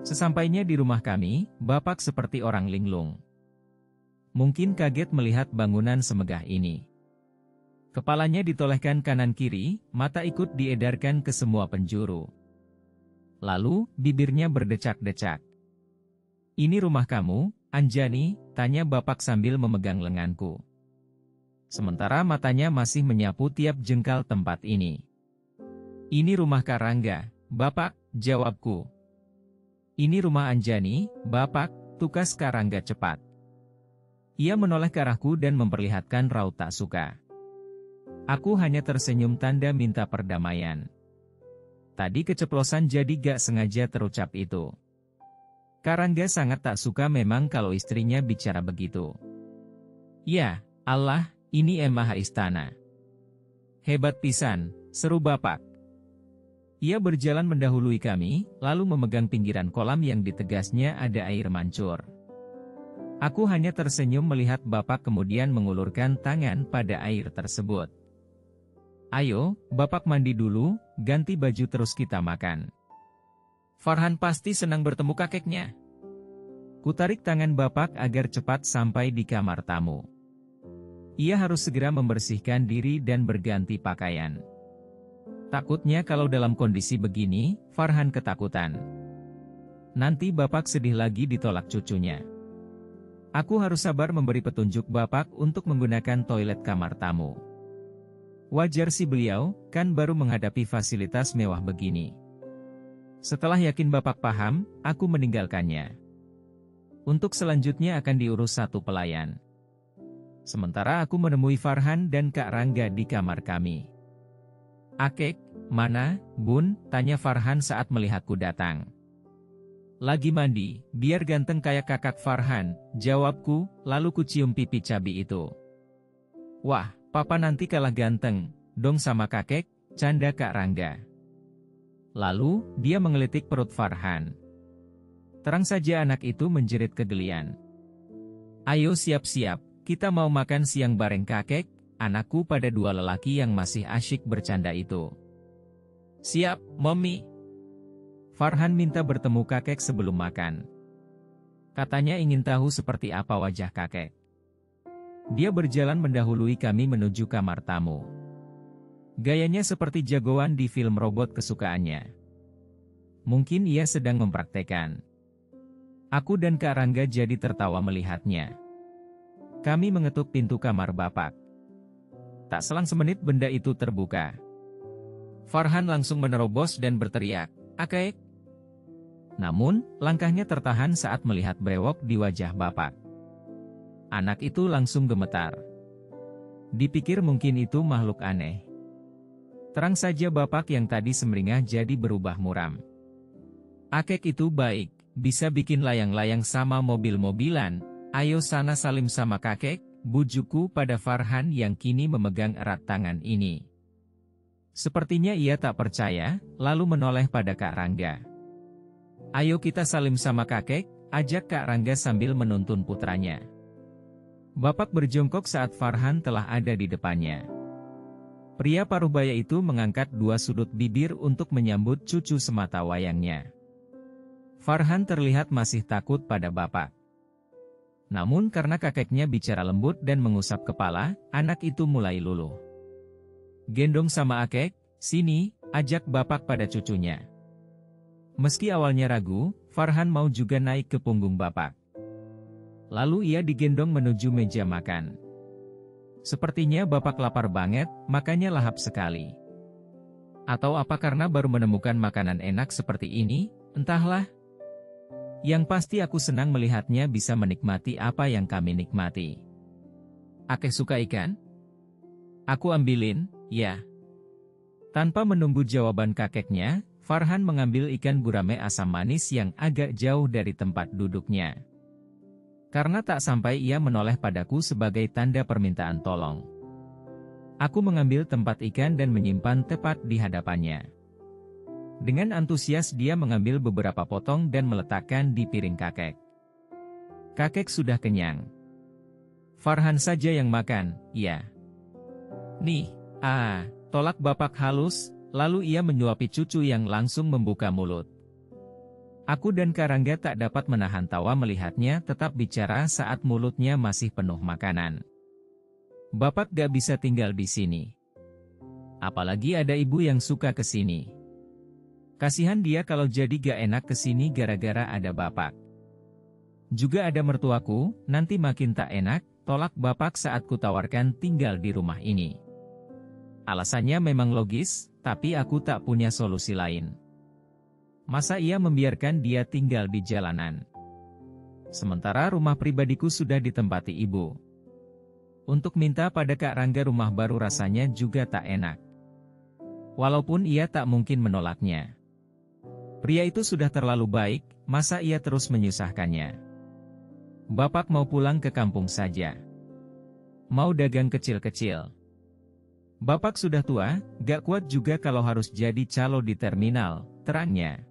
Sesampainya di rumah kami, Bapak seperti orang linglung. Mungkin kaget melihat bangunan semegah ini. Kepalanya ditolehkan kanan-kiri, mata ikut diedarkan ke semua penjuru. Lalu, bibirnya berdecak-decak. "Ini rumah kamu, Anjani?" tanya Bapak sambil memegang lenganku. Sementara matanya masih menyapu tiap jengkal tempat ini. "Ini rumah Kak Rangga, Bapak," jawabku. "Ini rumah Anjani, Bapak," tukas Kak Rangga cepat. Ia menoleh ke arahku dan memperlihatkan raut tak suka. Aku hanya tersenyum tanda minta perdamaian. Tadi keceplosan jadi gak sengaja terucap itu. Kak Rangga sangat tak suka memang kalau istrinya bicara begitu. "Ya, Allah, ini Maha Istana. Hebat pisan," seru Bapak. Ia berjalan mendahului kami, lalu memegang pinggiran kolam yang ditegasnya ada air mancur. Aku hanya tersenyum melihat Bapak kemudian mengulurkan tangan pada air tersebut. "Ayo, Bapak mandi dulu, ganti baju terus kita makan. Farhan pasti senang bertemu kakeknya." Kutarik tangan Bapak agar cepat sampai di kamar tamu. Ia harus segera membersihkan diri dan berganti pakaian. Takutnya kalau dalam kondisi begini, Farhan ketakutan. Nanti Bapak sedih lagi ditolak cucunya. Aku harus sabar memberi petunjuk Bapak untuk menggunakan toilet kamar tamu. Wajar sih beliau, kan baru menghadapi fasilitas mewah begini. Setelah yakin Bapak paham, aku meninggalkannya. Untuk selanjutnya akan diurus satu pelayan. Sementara aku menemui Farhan dan Kak Rangga di kamar kami. "Akek, mana, Bun?" tanya Farhan saat melihatku datang. "Lagi mandi, biar ganteng kayak kakak Farhan," jawabku, lalu kucium pipi cabi itu. "Wah, Papa nanti kalah ganteng dong sama kakek," canda Kak Rangga. Lalu, dia menggelitik perut Farhan. Terang saja anak itu menjerit kegelian. "Ayo siap-siap, kita mau makan siang bareng kakek," anakku pada dua lelaki yang masih asyik bercanda itu. "Siap, Mommy." Farhan minta bertemu kakek sebelum makan. Katanya ingin tahu seperti apa wajah kakek. Dia berjalan mendahului kami menuju kamar tamu. Gayanya seperti jagoan di film robot kesukaannya. Mungkin ia sedang mempraktekkan. Aku dan Kak Rangga jadi tertawa melihatnya. Kami mengetuk pintu kamar Bapak. Tak selang semenit benda itu terbuka. Farhan langsung menerobos dan berteriak, "Akek!" Namun, langkahnya tertahan saat melihat brewok di wajah Bapak. Anak itu langsung gemetar. Dipikir mungkin itu makhluk aneh. Terang saja Bapak yang tadi semeringah jadi berubah muram. "Akek itu baik, bisa bikin layang-layang sama mobil-mobilan. Ayo sana salim sama kakek," bujuku pada Farhan yang kini memegang erat tangan ini. Sepertinya ia tak percaya, lalu menoleh pada Kak Rangga. "Ayo kita salim sama kakek," ajak Kak Rangga sambil menuntun putranya. Bapak berjongkok saat Farhan telah ada di depannya. Pria paruh baya itu mengangkat dua sudut bibir untuk menyambut cucu semata wayangnya. Farhan terlihat masih takut pada Bapak. Namun karena kakeknya bicara lembut dan mengusap kepala, anak itu mulai luluh. "Gendong sama akek, sini," ajak Bapak pada cucunya. Meski awalnya ragu, Farhan mau juga naik ke punggung Bapak. Lalu ia digendong menuju meja makan. Sepertinya Bapak lapar banget, makanya lahap sekali. Atau apa karena baru menemukan makanan enak seperti ini, entahlah. Yang pasti aku senang melihatnya bisa menikmati apa yang kami nikmati. "Akek suka ikan? Aku ambilin, ya." Tanpa menunggu jawaban kakeknya, Farhan mengambil ikan gurame asam manis yang agak jauh dari tempat duduknya. Karena tak sampai ia menoleh padaku sebagai tanda permintaan tolong. Aku mengambil tempat ikan dan menyimpan tepat di hadapannya. Dengan antusias dia mengambil beberapa potong dan meletakkan di piring kakek. Kakek sudah kenyang. Farhan saja yang makan, ya. "Nih, tolak Bapak halus, lalu ia menyuapi cucu yang langsung membuka mulut. Aku dan Karangga tak dapat menahan tawa melihatnya tetap bicara saat mulutnya masih penuh makanan. Bapak gak bisa tinggal di sini. Apalagi ada ibu yang suka ke sini. Kasihan dia kalau jadi gak enak ke sini gara-gara ada bapak. Juga ada mertuaku, nanti makin tak enak, tolak bapak saat kutawarkan tinggal di rumah ini. Alasannya memang logis, tapi aku tak punya solusi lain. Masa ia membiarkan dia tinggal di jalanan? Sementara rumah pribadiku sudah ditempati ibu. Untuk minta pada Kak Rangga rumah baru rasanya juga tak enak. Walaupun ia tak mungkin menolaknya. Pria itu sudah terlalu baik, masa ia terus menyusahkannya? Bapak mau pulang ke kampung saja. Mau dagang kecil-kecil. Bapak sudah tua, gak kuat juga kalau harus jadi calo di terminal, terangnya.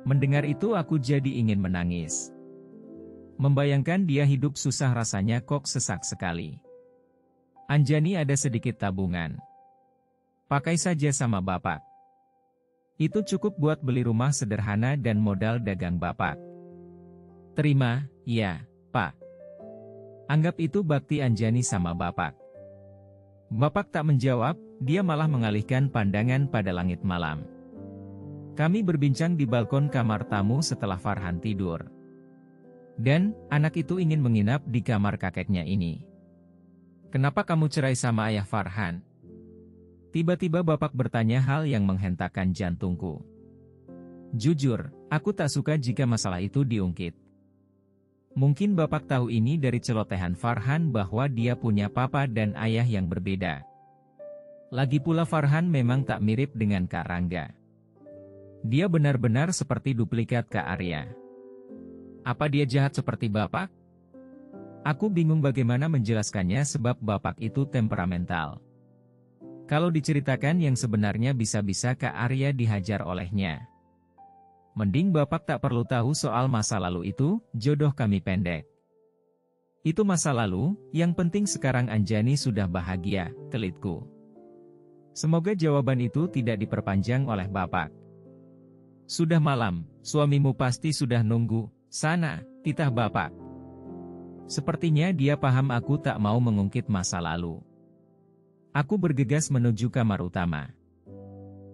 Mendengar itu aku jadi ingin menangis. Membayangkan dia hidup susah rasanya kok sesak sekali. Anjani ada sedikit tabungan. Pakai saja sama bapak. Itu cukup buat beli rumah sederhana dan modal dagang bapak. Terima, ya, Pak. Anggap itu bakti Anjani sama bapak. Bapak tak menjawab, dia malah mengalihkan pandangan pada langit malam. Kami berbincang di balkon kamar tamu setelah Farhan tidur. Dan, anak itu ingin menginap di kamar kakeknya ini. Kenapa kamu cerai sama ayah Farhan? Tiba-tiba bapak bertanya hal yang menghentakkan jantungku. Jujur, aku tak suka jika masalah itu diungkit. Mungkin bapak tahu ini dari celotehan Farhan bahwa dia punya papa dan ayah yang berbeda. Lagi pula Farhan memang tak mirip dengan Kak Rangga. Dia benar-benar seperti duplikat Kak Arya. Apa dia jahat seperti bapak? Aku bingung bagaimana menjelaskannya sebab bapak itu temperamental. Kalau diceritakan yang sebenarnya bisa-bisa Kak Arya dihajar olehnya. Mending bapak tak perlu tahu soal masa lalu itu, jodoh kami pendek. Itu masa lalu, yang penting sekarang Anjani sudah bahagia, kelitku. Semoga jawaban itu tidak diperpanjang oleh bapak. Sudah malam, suamimu pasti sudah nunggu, sana, titah bapak. Sepertinya dia paham aku tak mau mengungkit masa lalu. Aku bergegas menuju kamar utama.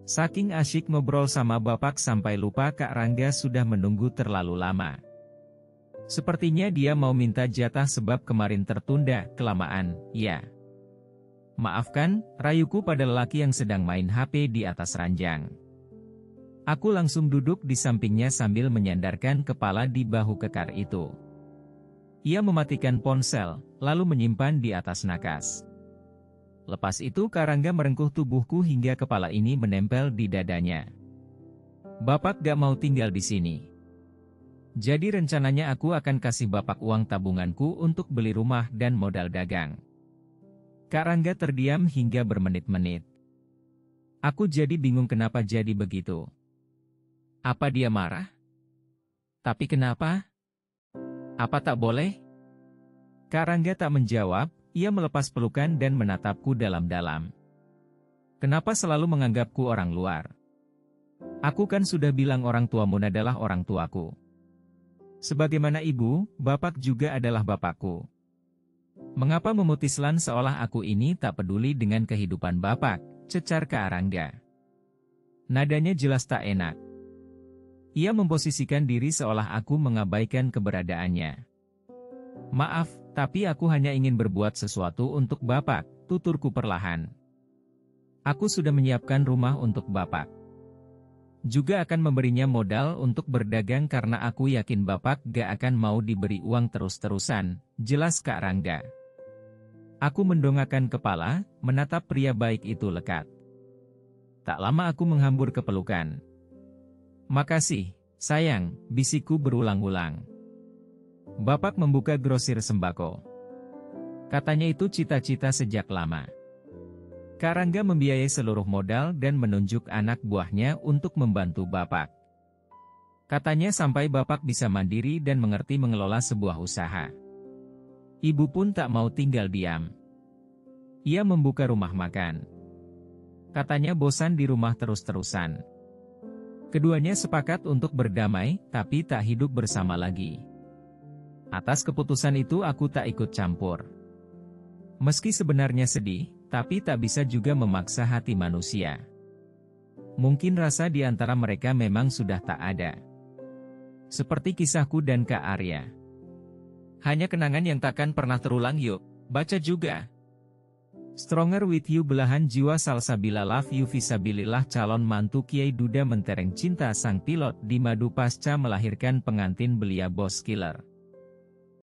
Saking asyik ngobrol sama bapak sampai lupa Kak Rangga sudah menunggu terlalu lama. Sepertinya dia mau minta jatah sebab kemarin tertunda, kelamaan, ya. Maafkan, rayuku pada lelaki yang sedang main HP di atas ranjang. Aku langsung duduk di sampingnya sambil menyandarkan kepala di bahu kekar itu. Ia mematikan ponsel, lalu menyimpan di atas nakas. Lepas itu Kak Rangga merengkuh tubuhku hingga kepala ini menempel di dadanya. Bapak gak mau tinggal di sini. Jadi rencananya aku akan kasih bapak uang tabunganku untuk beli rumah dan modal dagang. Kak Rangga terdiam hingga bermenit-menit. Aku jadi bingung kenapa jadi begitu. Apa dia marah? Tapi kenapa? Apa tak boleh? Kak Rangga tak menjawab. Ia melepas pelukan dan menatapku dalam-dalam. Kenapa selalu menganggapku orang luar? Aku kan sudah bilang orang tuamu adalah orang tuaku. Sebagaimana ibu, bapak juga adalah bapakku. Mengapa memutislan seolah aku ini tak peduli dengan kehidupan bapak, cecar Kak Rangga. Nadanya jelas tak enak. Ia memposisikan diri seolah aku mengabaikan keberadaannya. Maaf, tapi aku hanya ingin berbuat sesuatu untuk bapak, tuturku perlahan. Aku sudah menyiapkan rumah untuk bapak. Juga akan memberinya modal untuk berdagang karena aku yakin bapak gak akan mau diberi uang terus-terusan, jelas Kak Rangga. Aku mendongakkan kepala, menatap pria baik itu lekat. Tak lama aku menghambur ke pelukan. Makasih, sayang, bisikku berulang-ulang. Bapak membuka grosir sembako. Katanya itu cita-cita sejak lama. Kak Rangga membiayai seluruh modal dan menunjuk anak buahnya untuk membantu bapak. Katanya sampai bapak bisa mandiri dan mengerti mengelola sebuah usaha. Ibu pun tak mau tinggal diam. Ia membuka rumah makan. Katanya bosan di rumah terus-terusan. Keduanya sepakat untuk berdamai, tapi tak hidup bersama lagi. Atas keputusan itu aku tak ikut campur. Meski sebenarnya sedih, tapi tak bisa juga memaksa hati manusia. Mungkin rasa di antara mereka memang sudah tak ada. Seperti kisahku dan Kak Arya. Hanya kenangan yang takkan pernah terulang. Yuk, baca juga. Stronger with you, belahan jiwa Salsabila love you visabilillah. Calon mantu Kiai Duda mentereng cinta sang pilot di madu pasca melahirkan pengantin belia bos killer.